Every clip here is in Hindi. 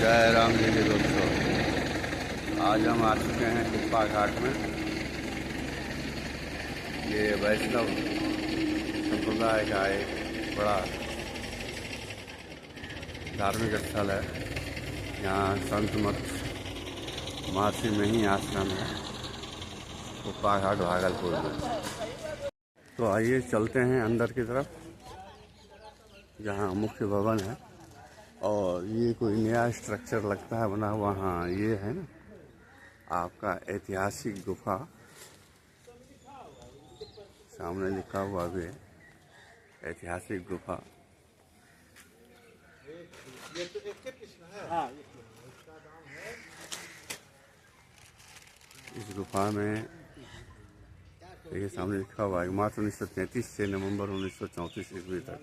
जय राम जी के दोस्तों, आज हम आ चुके हैं कुप्पा घाट में। ये वैष्णव संप्रदाय का एक बड़ा धार्मिक स्थल है। यहाँ संत मत महर्षि में ही आश्रम है, कुप्पा घाट भागलपुर में। तो आइए चलते हैं अंदर की तरफ, जहाँ मुख्य भवन है। और ये कोई नया स्ट्रक्चर लगता है बना हुआ। हाँ, ये है ना आपका ऐतिहासिक गुफा, सामने लिखा हुआ भी है ऐतिहासिक गुफा। इस गुफा में देखिए सामने लिखा हुआ है मार्च 1933 से नवंबर 1934 ईस्वी तक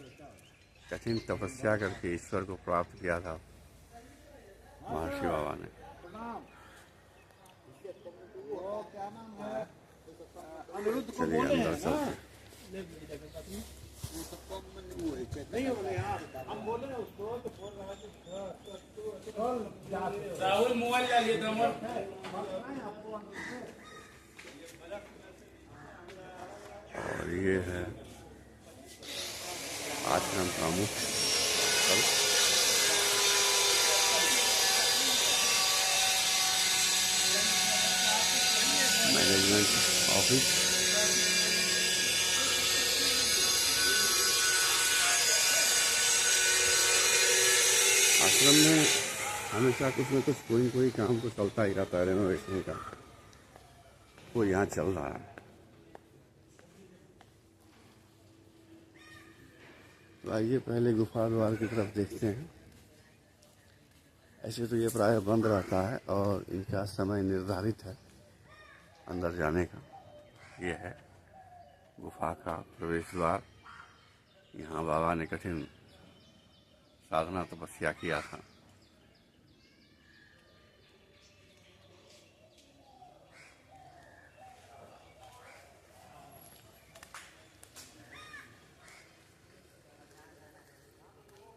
कठिन तपस्या करके ईश्वर को प्राप्त किया था महर्षि बाबा ने। चलिए अंदर चलते। राहुल मोबाइल ले लिए और ये है आश्रम का मुख्य स्थल। Management office. आश्रम में हमेशा कुछ न कुछ कोई काम तो चलता ही रहता है, रेनोवेशन का। वो यहाँ चल रहा है। तो आइए पहले गुफा द्वार की तरफ देखते हैं। ऐसे तो ये प्राय बंद रहता है और इनका समय निर्धारित है अंदर जाने का। ये है गुफा का प्रवेश द्वार। यहाँ बाबा ने कठिन साधना तपस्या किया था।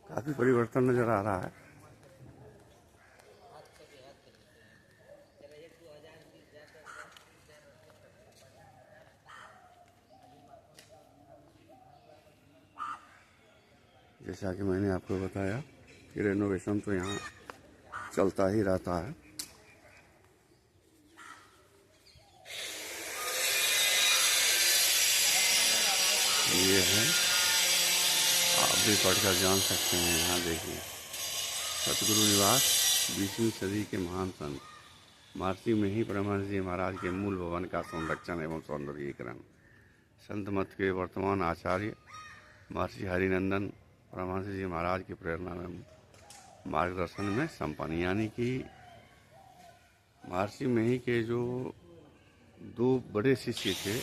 काफी परिवर्तन नजर आ रहा है। जैसा कि मैंने आपको बताया कि रेनोवेशन तो यहाँ चलता ही रहता है। ये है, आप भी पढ़कर जान सकते हैं। यहाँ देखिए, सतगुरु निवास 20वीं सदी के महान संत महर्षि में ही परमहंस जी महाराज के मूल भवन का संरक्षण एवं सौंदर्यीकरण। संत मत के वर्तमान आचार्य महर्षि हरिनंदन परमहंस जी महाराज की प्रेरणा में मार्गदर्शन में संपन्न, यानी कि महर्षि में ही के जो दो बड़े शिष्य थे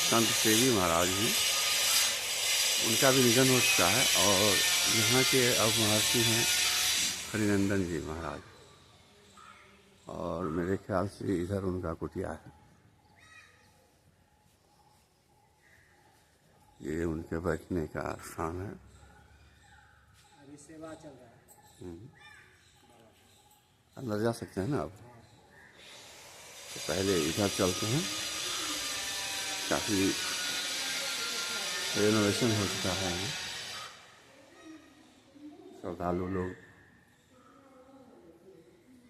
संत सेवी महाराज जी, उनका भी निधन हो चुका है। और यहाँ के अब महर्षि हैं हरिनंदन जी महाराज, और मेरे ख्याल से इधर उनका कुटिया है। ये उनके बैठने का स्थान है। अभी सेवा चल रहा है। अंदर जा सकते हैं ना अब। तो पहले इधर चलते हैं। काफ़ी रेनोवेशन हो चुका है। श्रद्धालु लोग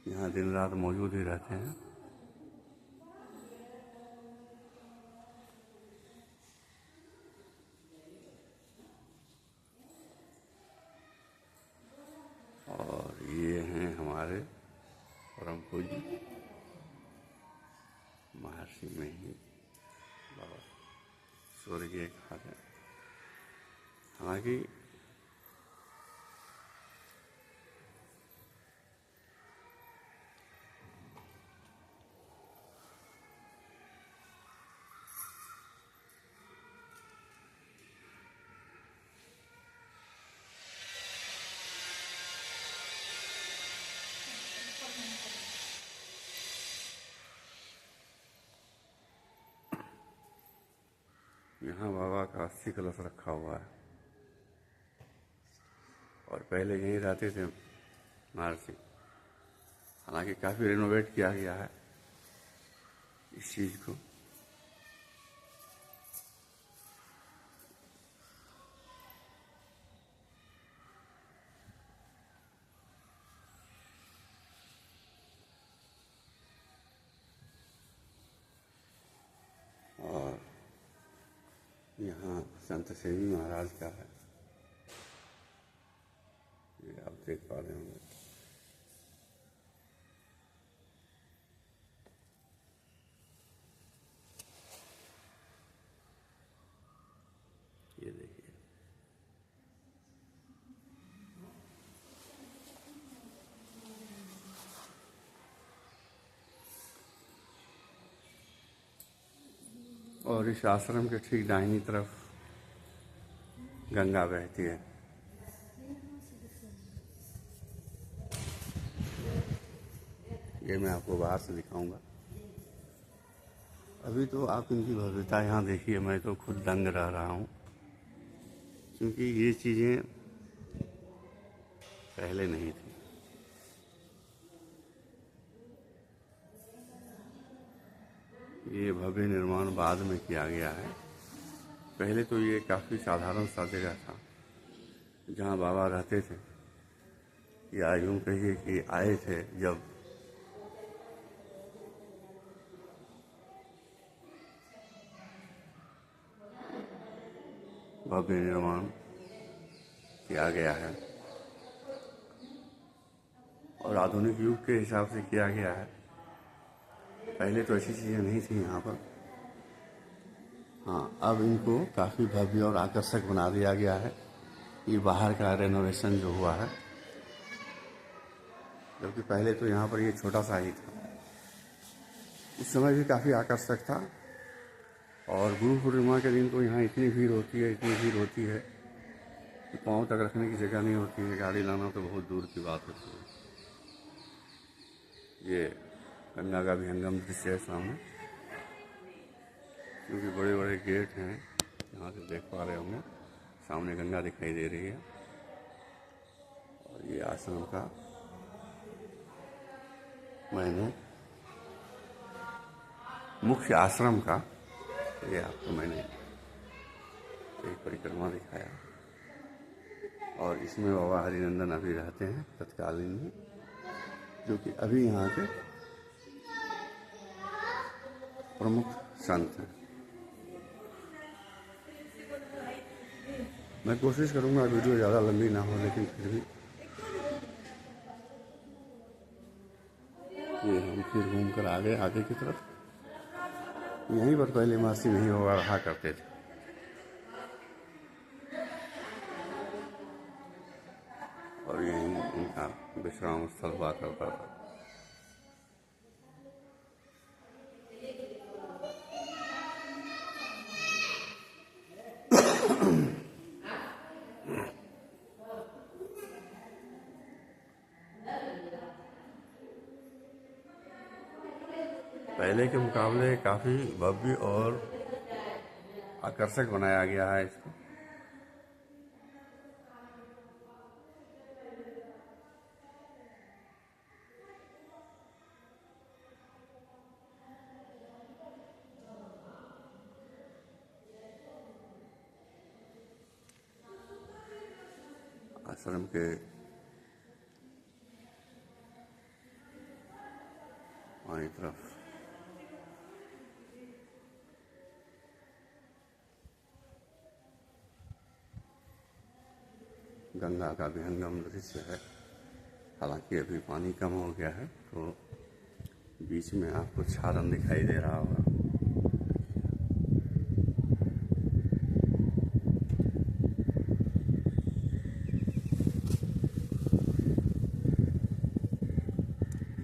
यहाँ दिन रात मौजूद ही रहते हैं। और ये हैं हमारे परम पूज्य महर्षि में ही बाबा स्वर्गीय घाट है। हालांकि यहाँ बाबा का अस्थि कलश रखा हुआ है, और पहले यहीं रहते थे महर्षि। हालांकि काफ़ी रेनोवेट किया गया है इस चीज़ को। और यहाँ संत सेवी महाराज का है, ये आप देख पा रहे होंगे। ये देखिए, और इस आश्रम के ठीक दाहिनी तरफ गंगा बहती है। ये मैं आपको बाहर से दिखाऊंगा। अभी तो आप इनकी भव्यता यहाँ देखिए, मैं तो खुद दंग रह रहा हूँ, क्योंकि ये चीज़ें पहले नहीं थी। ये भव्य निर्माण बाद में किया गया है। पहले तो ये काफ़ी साधारण सा जगह था जहाँ बाबा रहते थे, या यूँ कहिए कि आए थे जब भव्य निर्माण किया गया है, और आधुनिक युग के हिसाब से किया गया है। पहले तो ऐसी चीज़ें नहीं थी यहाँ पर। हाँ, अब इनको काफ़ी भव्य और आकर्षक बना दिया गया है। ये बाहर का रेनोवेशन जो हुआ है, जबकि पहले तो यहाँ पर ये छोटा सा ही था। उस समय भी काफ़ी आकर्षक था, और गुरु पूर्णिमा के दिन तो यहाँ इतनी भीड़ होती है, इतनी भीड़ होती है कि पाँव तक रखने की जगह नहीं होती है। गाड़ी लाना तो बहुत दूर की बात होती है। ये गंगा का विहंगम दृश्य है सामने, क्योंकि बड़े बड़े गेट हैं, यहाँ से देख पा रहे होंगे। सामने गंगा दिखाई दे रही है, और ये आश्रम का मैंने मुख्य आश्रम का ये आपको मैंने एक परिक्रमा दिखाया। और इसमें बाबा हरिनंदन अभी रहते हैं तत्कालीन में, जो कि अभी यहाँ के प्रमुख संत हैं। मैं कोशिश करूँगा वीडियो ज़्यादा लंबी ना हो, लेकिन फिर भी ये हम फिर घूम कर आ गए आगे की तरफ। यहीं पर पहले महर्षि नहीं हुआ रहा करते थे, और यहीं उनका विश्राम स्थल हुआ करता था। पहले के मुकाबले काफ़ी भव्य और आकर्षक बनाया गया है इसको। आश्रम के बाईं तरफ गंगा का विहंगम दृश्य है। हालांकि अभी पानी कम हो गया है, तो बीच में आपको छालन दिखाई दे रहा होगा।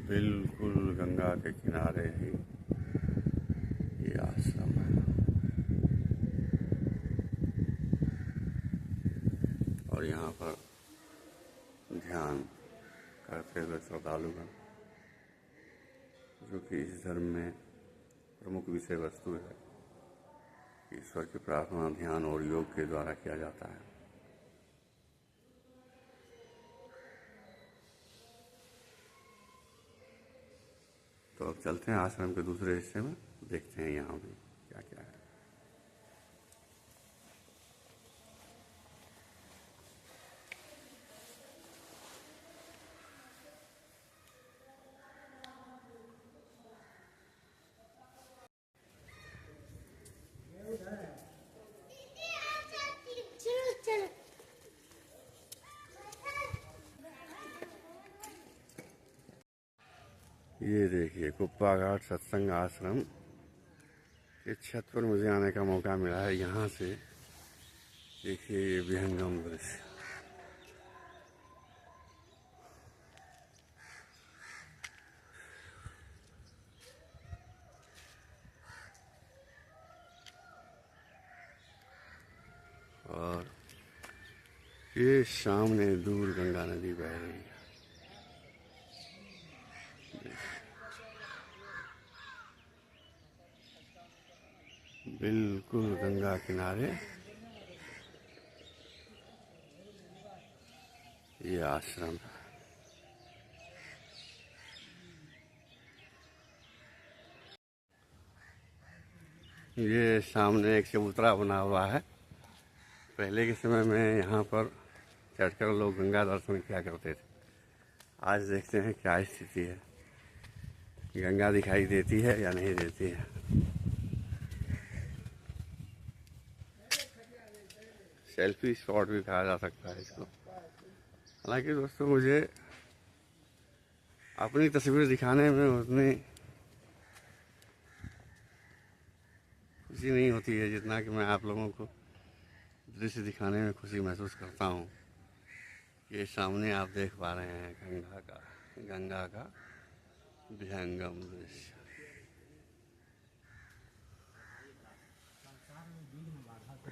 बिल्कुल गंगा के किनारे ही ये आश्रम है, और यहाँ पर ध्यान करते हुए श्रद्धालुगण, जो कि इस धर्म में प्रमुख विषय वस्तु है, ईश्वर की प्रार्थना ध्यान और योग के द्वारा किया जाता है। तो अब चलते हैं आश्रम के दूसरे हिस्से में, देखते हैं यहाँ भी क्या क्या है। ये देखिए कुप्पा घाट सत्संग आश्रम के छत पर मुझे आने का मौका मिला है। यहाँ से देखिए ये विहंगम दृश्य। और ये सामने दूर गंगा नदी बह रही है। बिल्कुल गंगा किनारे ये आश्रम है। ये सामने एक चबूतरा बना हुआ है। पहले के समय में यहाँ पर चढ़कर लोग गंगा दर्शन किया करते थे। आज देखते हैं क्या स्थिति है, गंगा दिखाई देती है या नहीं देती है। सेल्फी स्पॉट भी कहा जा सकता है इसको। हालांकि दोस्तों मुझे अपनी तस्वीर दिखाने में उतनी खुशी नहीं होती है जितना कि मैं आप लोगों को दृश्य दिखाने में खुशी महसूस करता हूँ। ये सामने आप देख पा रहे हैं गंगा का विहंगम दृश्य।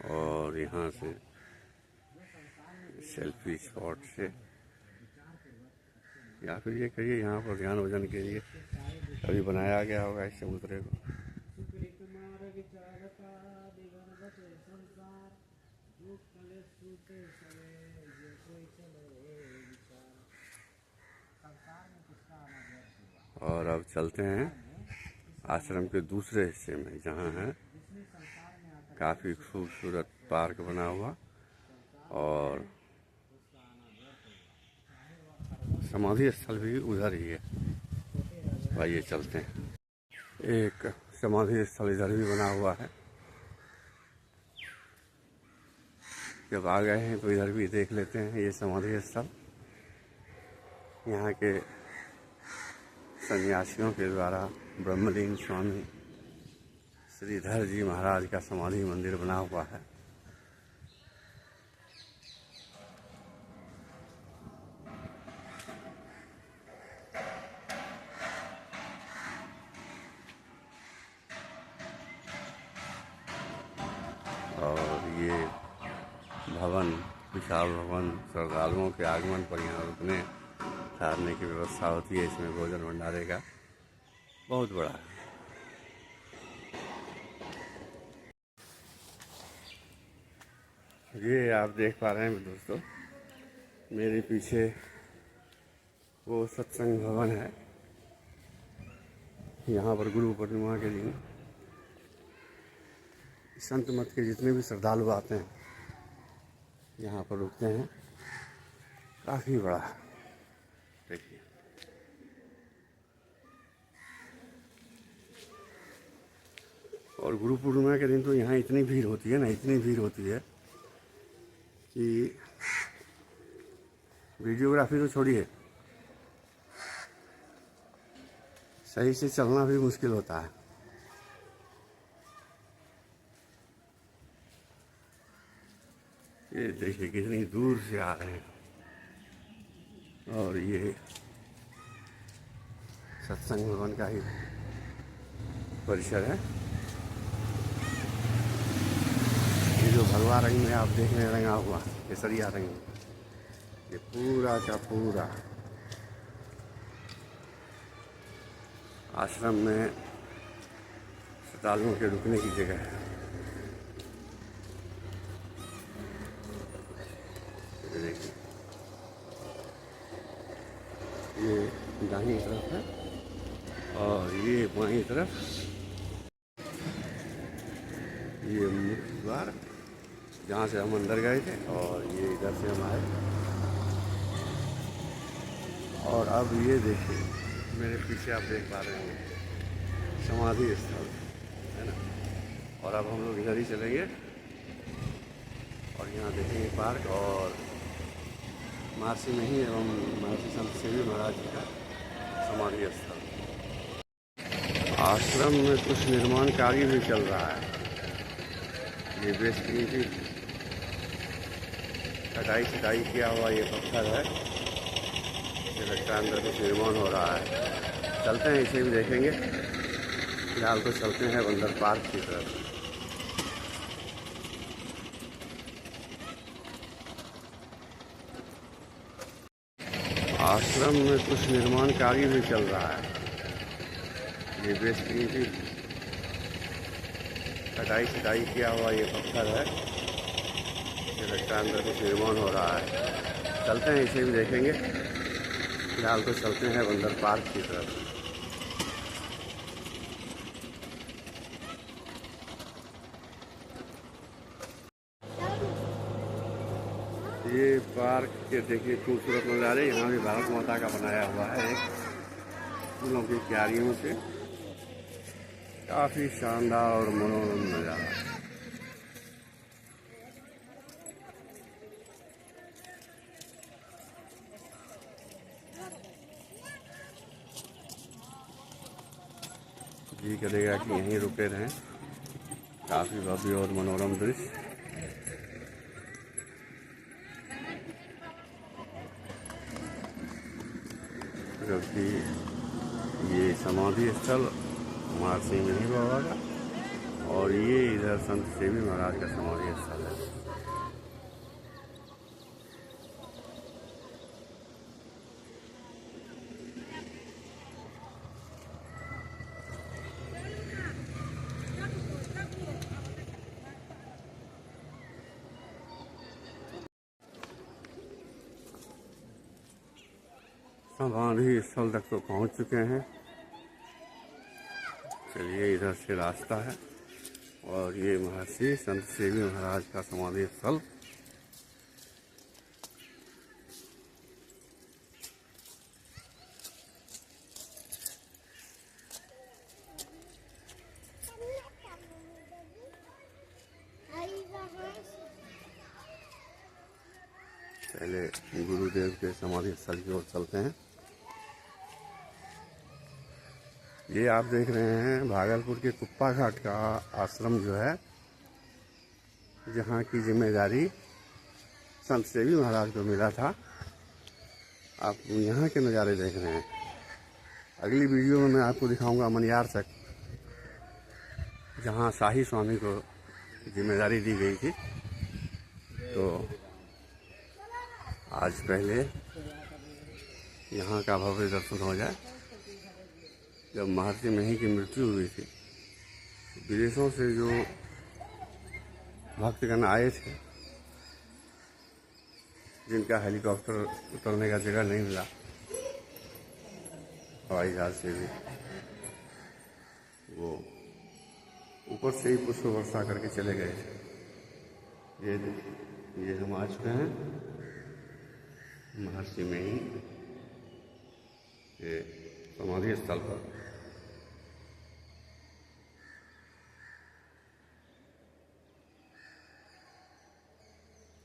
और यहाँ से सेल्फी स्पॉट से या फिर ये कहिए यहाँ पर ध्यान भजन के लिए कभी बनाया गया होगा इस चबूतरे को। और अब चलते हैं आश्रम के दूसरे हिस्से में, जहाँ है काफ़ी खूबसूरत पार्क बना हुआ और समाधि स्थल भी उधर ही है। आइए चलते हैं। एक समाधि स्थल इधर भी बना हुआ है। जब आ गए हैं तो इधर भी देख लेते हैं ये समाधि स्थल। यहाँ के सन्यासियों के द्वारा ब्रह्मलीन स्वामी श्रीधर जी महाराज का समाधि मंदिर बना हुआ है। और ये भवन, विशाल भवन, श्रद्धालुओं के आगमन पर यहाँ रुकने ठहरने की व्यवस्था होती है। इसमें भोजन भंडारे का बहुत बड़ा है। ये आप देख पा रहे हैं दोस्तों, मेरे पीछे वो सत्संग भवन है। यहाँ पर गुरु पूर्णिमा के दिन संत मत के जितने भी श्रद्धालु आते हैं यहाँ पर रुकते हैं। काफ़ी बड़ा है, देखिए। और गुरु पूर्णिमा के दिन तो यहाँ इतनी भीड़ होती है ना, इतनी भीड़ होती है कि वीडियोग्राफी तो छोड़िए, सही से चलना भी मुश्किल होता है। ये देखिए कितनी दूर से आ रहे हैं। और ये सत्संग भवन का ही परिसर है। ये जो भगवा रंग में आप देख रहे हैं रंगा हुआ, केसरिया रंग में, ये पूरा का पूरा आश्रम में श्रद्धालुओं के रुकने की जगह है। देखिए ये दाहिनी तरफ है और ये बाईं तरफ ये मुख्य द्वार जहाँ से हम अंदर गए थे, और ये इधर से हम आए। और अब ये देखिए मेरे पीछे आप देख पा रहे हैं समाधि स्थल है ना। और अब हम लोग इधर ही चलेंगे और यहाँ देखेंगे पार्क और महर्षि नहीं एवं महर्षि संत सेवी महाराज जी का समाधि स्थल। आश्रम में कुछ निर्माण कार्य भी चल रहा है। ये बेसमेंट की कटाई किया हुआ ये पत्थर है, ये लगता है अंदर कुछ निर्माण हो रहा है। चलते हैं, इसे भी देखेंगे। फिलहाल तो चलते हैं बंदर पार्क की तरफ। आश्रम में कुछ निर्माण कार्य भी चल रहा है। ये बेसमेंट की कटाई किया हुआ ये पत्थर है, ये लगता है अंदर कुछ निर्माण हो रहा है। चलते हैं, इसे भी देखेंगे। फिलहाल तो चलते हैं बंदर पार्क की तरफ। ये पार्क के देखिए खूबसूरत नज़ारे। यहाँ भी भारत माता का बनाया हुआ है एक फूलों की क्यारियों से। काफ़ी शानदार और मनोरम नज़ारा। जी करेगा कि यहीं रुके रहें। काफ़ी भव्य और मनोरम दृश्य। क्योंकि ये समाधि स्थल महर्षि मिहिर बाबा का, और ये इधर संत सेवी महाराज का समाधि स्थल है। समाधि स्थल तक तो पहुंच चुके हैं। चलिए, इधर से रास्ता है और ये महर्षि संत सेवी महाराज का समाधि स्थल। पहले गुरुदेव के समाधि स्थल की ओर चलते हैं। ये आप देख रहे हैं भागलपुर के कुप्पा घाट का आश्रम जो है, जहाँ की जिम्मेदारी संत सेवी महाराज को मिला था। आप यहाँ के नज़ारे देख रहे हैं। अगली वीडियो में मैं आपको दिखाऊंगा मनियार तक, जहाँ शाही स्वामी को जिम्मेदारी दी गई थी। तो आज पहले यहाँ का भव्य दर्शन हो जाए। जब महर्षि मही की मृत्यु हुई थी, विदेशों से जो भक्तगण आए थे, जिनका हेलीकॉप्टर उतरने का जगह नहीं मिला, हवाई जहाज से भी, वो ऊपर से ही पुष्प वर्षा करके चले गए थे। ये हम आ चुके हैं महर्षि मही के समाधि स्थल पर।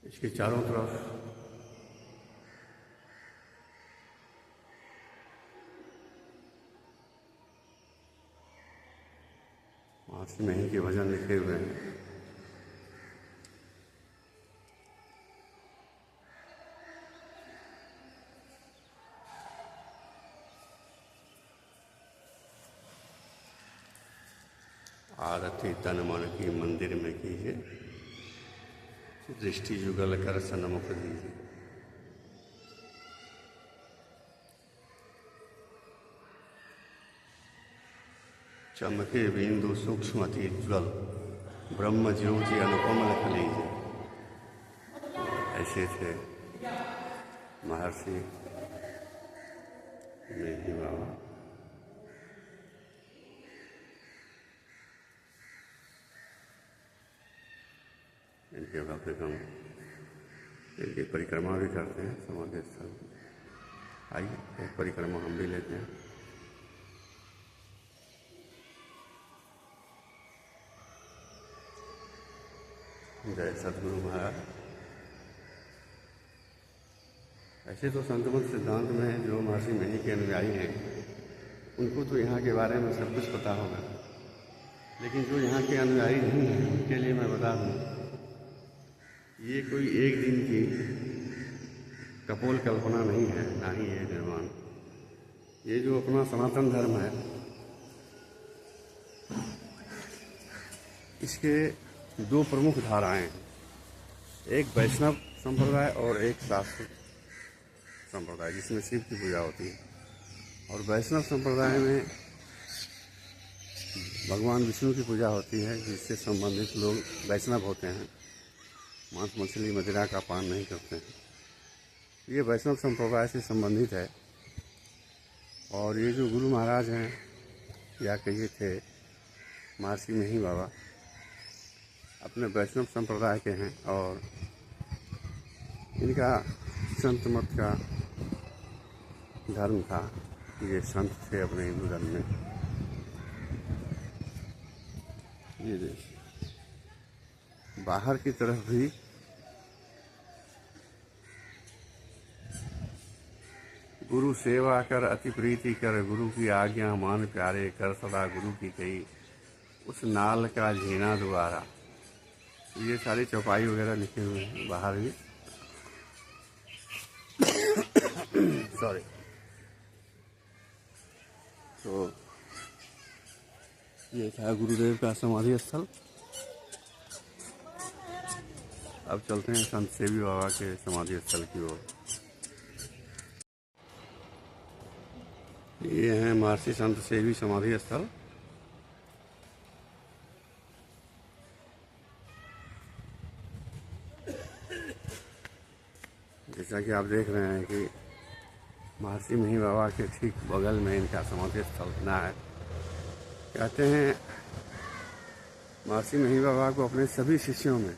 इसके चारों तरफ महर्षि मही के भजन लिखे हुए हैं। आरती तन मन की मंदिर में कीजिए, दृष्टि जुगल कर सन्मुख दीजिए। चमके बिंदु सूक्ष्म अति ज्वल, ब्रह्म ज्योति अनुपम लिख लीजिए। ऐसे थे महर्षि मही बाबा। इनके भव्य हम इनकी परिक्रमा भी करते हैं समाधि स्थल। आइए एक परिक्रमा हम भी लेते हैं। जय सद्गुरु महाराज। ऐसे तो संत मत सिद्धांत में जो महर्षि मनी के अनुयायी हैं उनको तो यहाँ के बारे में सब कुछ पता होगा, लेकिन जो यहाँ के अनुयायी नहीं हैं उनके लिए मैं बता दूँ, ये कोई एक दिन की कपोल कल्पना नहीं है, ना ही ये निर्माण। ये जो अपना सनातन धर्म है इसके दो प्रमुख धाराएं हैं, एक वैष्णव संप्रदाय और एक शास्त्र संप्रदाय जिसमें शिव की पूजा होती है। और वैष्णव संप्रदाय में भगवान विष्णु की पूजा होती है, जिससे संबंधित लोग वैष्णव होते हैं, मांस मछली मदिरा का पान नहीं करते हैं। ये वैष्णव संप्रदाय से संबंधित है। और ये जो गुरु महाराज हैं या कहिए थे महर्षि मही बाबा, अपने वैष्णव संप्रदाय के हैं और इनका संत मत का धर्म था। ये संत थे अपने हिंदू धर्म में। ये देखिए बाहर की तरफ भी गुरु सेवा कर अति प्रीति कर, गुरु की आज्ञा मान प्यारे, कर सदा गुरु की कही उस नाल का झीना दोबारा। ये सारी चौपाई वगैरह लिखे हुए हैं बाहर भी। सॉरी। तो ये था गुरुदेव का समाधि स्थल। अब चलते हैं संत सेवी बाबा के समाधि स्थल की ओर। ये हैं महर्षि संत सेवी समाधि स्थल। जैसा कि आप देख रहे हैं कि महर्षि मही बाबा के ठीक बगल में इनका समाधि स्थल बना है। कहते हैं महर्षि मही बाबा को अपने सभी शिष्यों में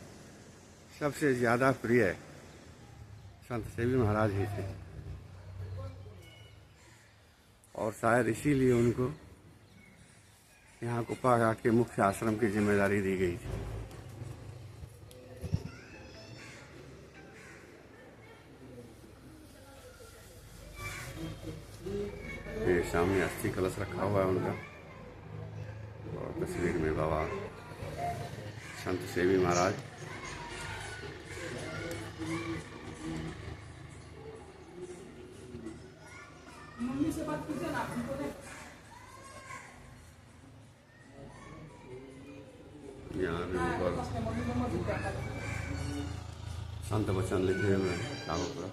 सबसे ज़्यादा प्रिय संत सेवी महाराज ही थे और शायद इसीलिए उनको यहाँ कुप्पा के मुख्य आश्रम की जिम्मेदारी दी गई थी। ये सामने अस्थि कलश रखा हुआ है उनका और तस्वीर में बाबा संत सेवी महाराज। यहाँ भी ऊपर संत वचन लिखे हुए हैं चारों तरफ।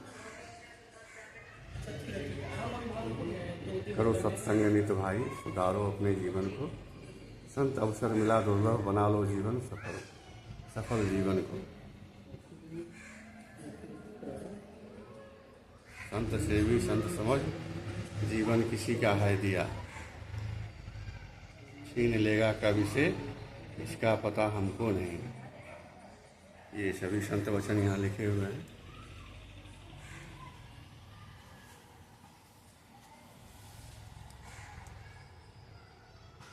करो सत्संग नित भाई, सुधारो अपने जीवन को, संत अवसर मिला दुर्लभ, बना लो जीवन सफल जीवन को। संत सेवी संत समझ, जीवन किसी का है दिया, छीन लेगा कभी से इसका पता हमको नहीं। ये सभी संत वचन यहाँ लिखे हुए हैं।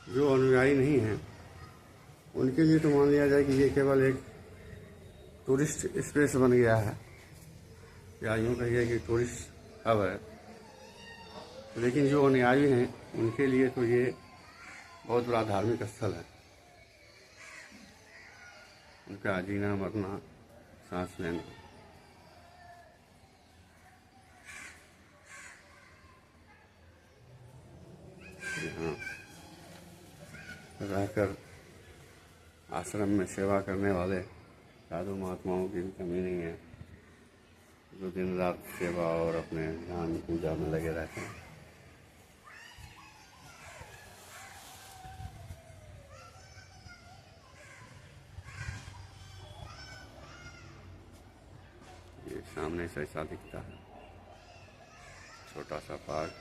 जो अनुयायी नहीं हैं उनके लिए तो मान लिया जाए कि ये केवल एक टूरिस्ट स्पेस बन गया है, या यूँ कहिए कि टूरिस्ट हब है। लेकिन जो अनुयायी हैं उनके लिए तो ये बहुत बड़ा धार्मिक स्थल है। उनका जीना मरना सांस लेना। यहाँ रहकर आश्रम में सेवा करने वाले साधु महात्माओं की भी कमी नहीं है, जो दिन रात सेवा और अपने ध्यान पूजा में लगे रहते हैं। ये सामने से ऐसा दिखता है, छोटा सा पार्क।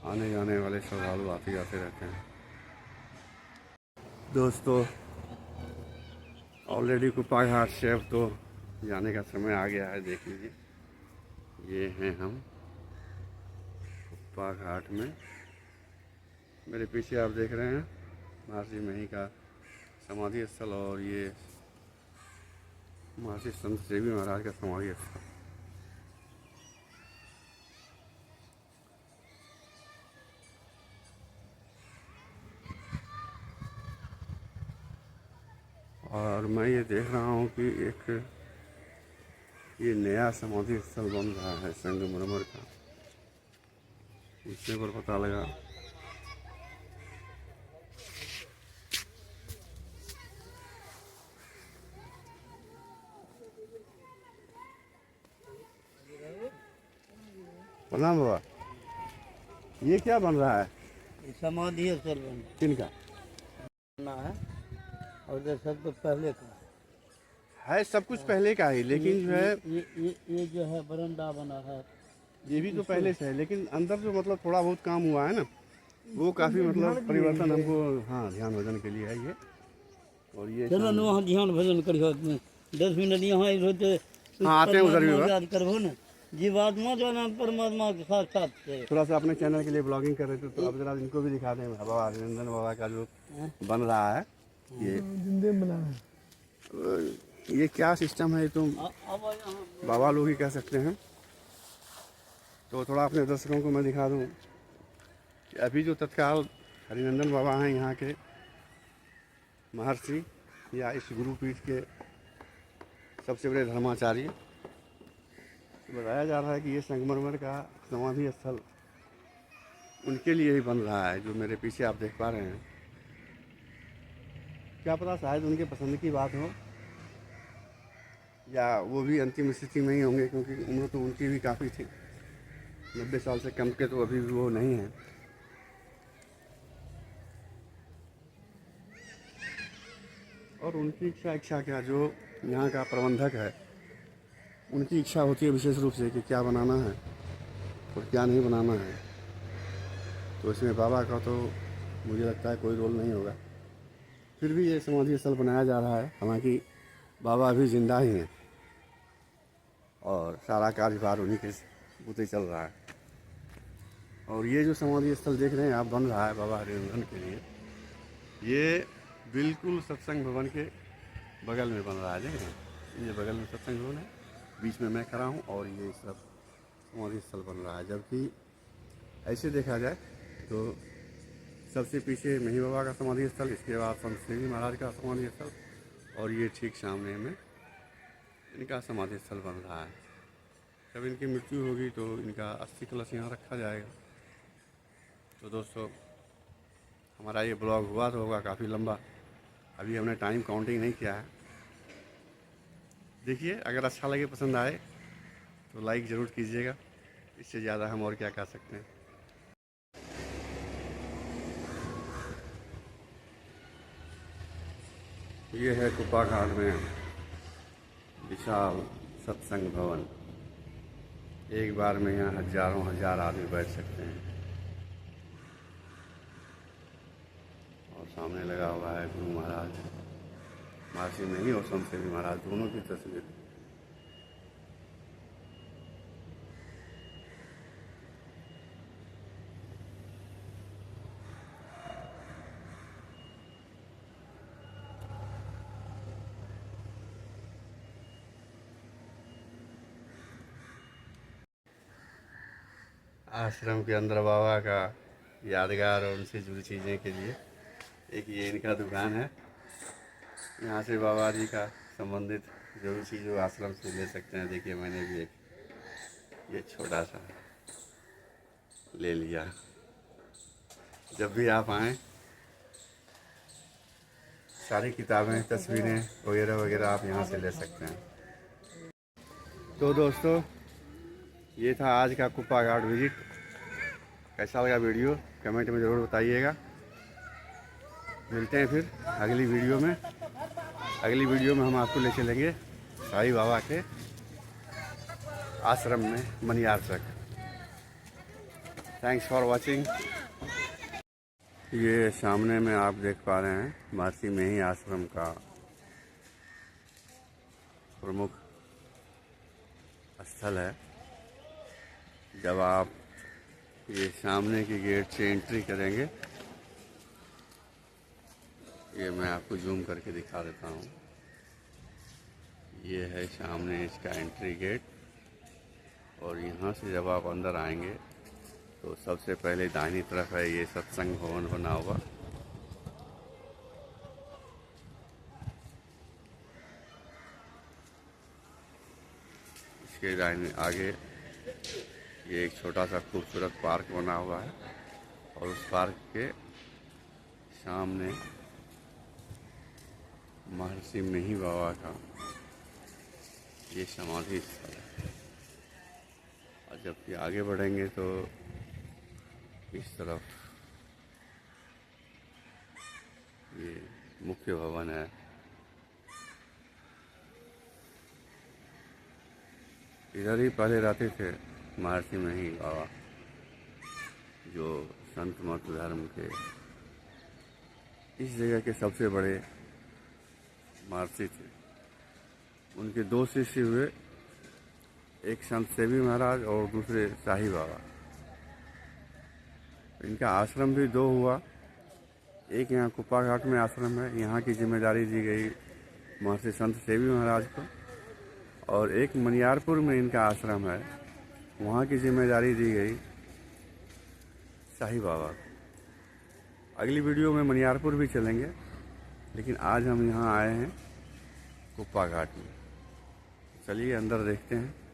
आने जाने वाले श्रद्धालु आते जाते रहते हैं। दोस्तों ऑलरेडी कुप्पा घाट से अब तो जाने का समय आ गया है। देख लीजिए, ये हैं हम कुप्पा घाट में। मेरे पीछे आप देख रहे हैं महर्षि मही का समाधि स्थल, और ये महर्षि संत सेवी महाराज का समाधि स्थल। और मैं ये देख रहा हूँ कि एक ये नया समाधि स्थल बन रहा है संगमरमर का। इससे पर पता लगा प्रणाम बाबा, ये क्या बन रहा है? समाधि स्थल किनका बनना है, और ये सब तो पहले का है? सब कुछ पहले का ही, लेकिन जो है ये जो है बरंडा बना है, ये भी तो पहले से है, लेकिन अंदर जो मतलब थोड़ा बहुत काम हुआ है ना, वो काफ़ी मतलब परिवर्तन हमको, हाँ, ध्यान भजन के लिए है ये। और ये चलो न वहाँ ध्यान भजन करियो 10 मिनट यहाँ होते। हाँ, आते हैं उधर भी याद करबो ना, जीवात्मा जो ना परमात्मा के साथ साथ है। थोड़ा सा अपने चैनल के लिए ब्लॉगिंग कर रहे थे, तो अब जरा इनको भी दिखा दें। बाबा हरिनंदन बाबा का जो बन रहा है, ये जिंदे बना है। ये क्या सिस्टम है, ये तो बाबा लोग ही कह सकते हैं। तो थोड़ा अपने दर्शकों को मैं दिखा दूं कि अभी जो तत्काल हरिनंदन बाबा हैं यहाँ के महर्षि, या इस गुरुपीठ के सबसे बड़े धर्माचार्य, बताया जा रहा है कि ये संगमरमर का समाधि स्थल उनके लिए ही बन रहा है, जो मेरे पीछे आप देख पा रहे हैं। क्या पता शायद उनके पसंद की बात हो, या वो भी अंतिम स्थिति में ही होंगे, क्योंकि उम्र तो उनकी भी काफ़ी थी। 90 साल से कम के तो अभी भी वो नहीं हैं। और उनकी इच्छा क्या, जो यहाँ का प्रबंधक है, उनकी इच्छा होती है विशेष रूप से कि क्या बनाना है और क्या नहीं बनाना है। तो इसमें बाबा का तो मुझे लगता है कोई रोल नहीं होगा। फिर भी ये समाधि स्थल बनाया जा रहा है, हालांकि बाबा अभी जिंदा ही हैं और सारा कार्यभार उन्हीं के बूते चल रहा है। और ये जो समाधि स्थल देख रहे हैं आप बन रहा है बाबा हरिनंदन के लिए, ये बिल्कुल सत्संग भवन के बगल में बन रहा है। देख रहे हैं, ये बगल में सत्संग भवन है, बीच में मैं खड़ा हूँ, और ये सब समाधि स्थल बन रहा है। जबकि ऐसे देखा जाए तो सबसे पीछे मही बाबा का समाधि स्थल, इसके बाद संत सेवी महाराज का समाधि स्थल, और ये ठीक सामने में इनका समाधि स्थल बन रहा है। जब इनकी मृत्यु होगी तो इनका अस्थि कलश यहाँ रखा जाएगा। तो दोस्तों, हमारा ये ब्लॉग हुआ तो होगा काफ़ी लंबा, अभी हमने टाइम काउंटिंग नहीं किया है। देखिए, अगर अच्छा लगे, पसंद आए तो लाइक ज़रूर कीजिएगा, इससे ज़्यादा हम और क्या कर सकते हैं। ये है कुप्पा घाट में विशाल सत्संग भवन। एक बार में यहाँ हजारों हजार आदमी बैठ सकते हैं, और सामने लगा हुआ है गुरु महाराज महर्षि मही और संत सेवी महाराज दोनों की तस्वीर। आश्रम के अंदर बाबा का यादगार और उनसे जुड़ी चीज़ें के लिए एक ये इनका दुकान है। यहाँ से बाबा जी का संबंधित जो भी चीज़ वो आश्रम से ले सकते हैं। देखिए, मैंने भी एक ये छोटा सा ले लिया। जब भी आप आएँ, सारी किताबें, तस्वीरें वगैरह वगैरह आप यहाँ से ले सकते हैं। तो दोस्तों, ये था आज का कुप्पा घाट विजिट। कैसा लगा वीडियो कमेंट में ज़रूर बताइएगा। मिलते हैं फिर अगली वीडियो में। अगली वीडियो में हम आपको ले चलेंगे साईं बाबा के आश्रम में मनियार तक। Thanks for watching. ये सामने में आप देख पा रहे हैं महर्षि मही आश्रम का प्रमुख स्थल है। जब आप ये सामने के गेट से एंट्री करेंगे, ये मैं आपको जूम करके दिखा देता हूँ। ये है सामने इसका एंट्री गेट, और यहाँ से जब आप अंदर आएंगे तो सबसे पहले दाहिनी तरफ है ये सत्संग भवन बना हुआ। इसके दाहिने आगे ये एक छोटा सा खूबसूरत पार्क बना हुआ है, और उस पार्क के सामने महर्षि मिही बाबा का ये समाधि स्थल है। और जब आगे बढ़ेंगे तो इस तरफ ये मुख्य भवन है। इधर ही पहले रहते थे महर्षि मिही बाबा, जो संत मत धर्म के इस जगह के सबसे बड़े महर्षि थे। उनके दो शिष्य हुए, एक संत सेवी महाराज और दूसरे शाही बाबा। इनका आश्रम भी दो हुआ। एक यहाँ कुप्पा घाट में आश्रम है, यहाँ की जिम्मेदारी दी गई महर्षि संत सेवी महाराज को, और एक मनियारपुर में इनका आश्रम है, वहाँ की जिम्मेदारी दी गई शाही बाबा को। अगली वीडियो में मनियारपुर भी चलेंगे, लेकिन आज हम यहाँ आए हैं कुप्पा घाट में। चलिए अंदर देखते हैं।